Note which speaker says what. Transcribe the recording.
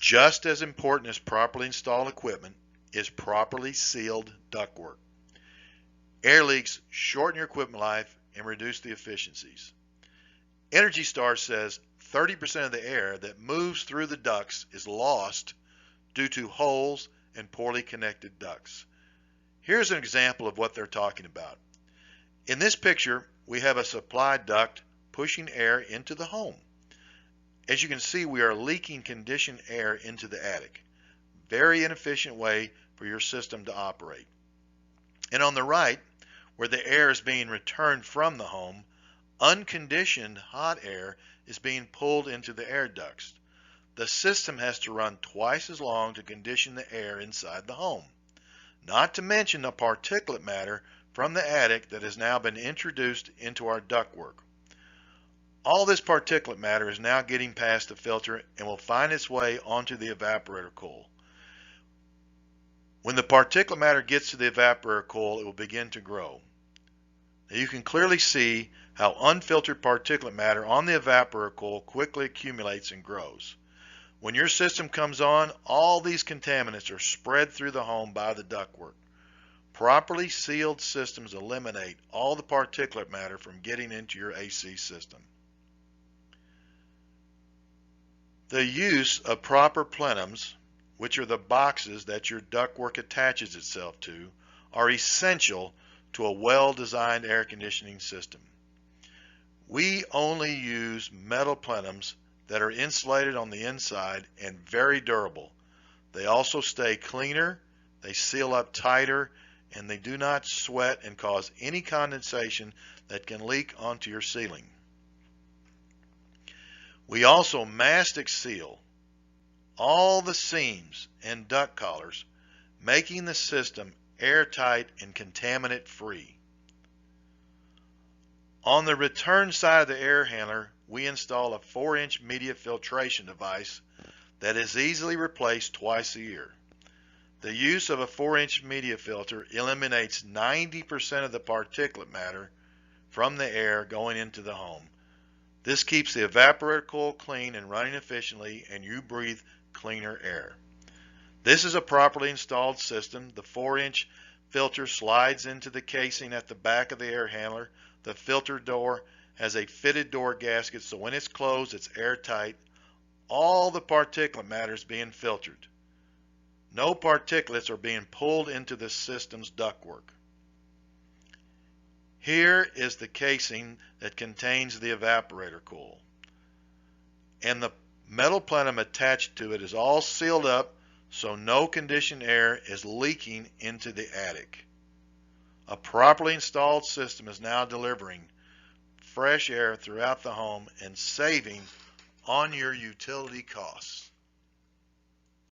Speaker 1: Just as important as properly installed equipment is properly sealed ductwork. Air leaks shorten your equipment life and reduce the efficiencies. Energy Star says 30% of the air that moves through the ducts is lost due to holes and poorly connected ducts. Here's an example of what they're talking about. In this picture, we have a supply duct pushing air into the home. As you can see, we are leaking conditioned air into the attic. Very inefficient way for your system to operate. And on the right, where the air is being returned from the home, unconditioned hot air is being pulled into the air ducts. The system has to run twice as long to condition the air inside the home. Not to mention the particulate matter from the attic that has now been introduced into our ductwork. All this particulate matter is now getting past the filter and will find its way onto the evaporator coil. When the particulate matter gets to the evaporator coil, it will begin to grow. Now you can clearly see how unfiltered particulate matter on the evaporator coil quickly accumulates and grows. When your system comes on, all these contaminants are spread through the home by the ductwork. Properly sealed systems eliminate all the particulate matter from getting into your AC system. The use of proper plenums, which are the boxes that your ductwork attaches itself to, are essential to a well-designed air conditioning system. We only use metal plenums that are insulated on the inside and very durable. They also stay cleaner, they seal up tighter, and they do not sweat and cause any condensation that can leak onto your ceiling. We also mastic seal all the seams and duct collars, making the system airtight and contaminant free. On the return side of the air handler, we install a 4-inch media filtration device that is easily replaced twice a year. The use of a 4-inch media filter eliminates 90% of the particulate matter from the air going into the home. This keeps the evaporator coil clean and running efficiently, and you breathe cleaner air. This is a properly installed system. The 4-inch filter slides into the casing at the back of the air handler. The filter door has a fitted door gasket, so when it's closed, it's airtight. All the particulate matter is being filtered. No particulates are being pulled into the system's ductwork. Here is the casing that contains the evaporator coil, and the metal plenum attached to it is all sealed up so no conditioned air is leaking into the attic. A properly installed system is now delivering fresh air throughout the home and saving on your utility costs.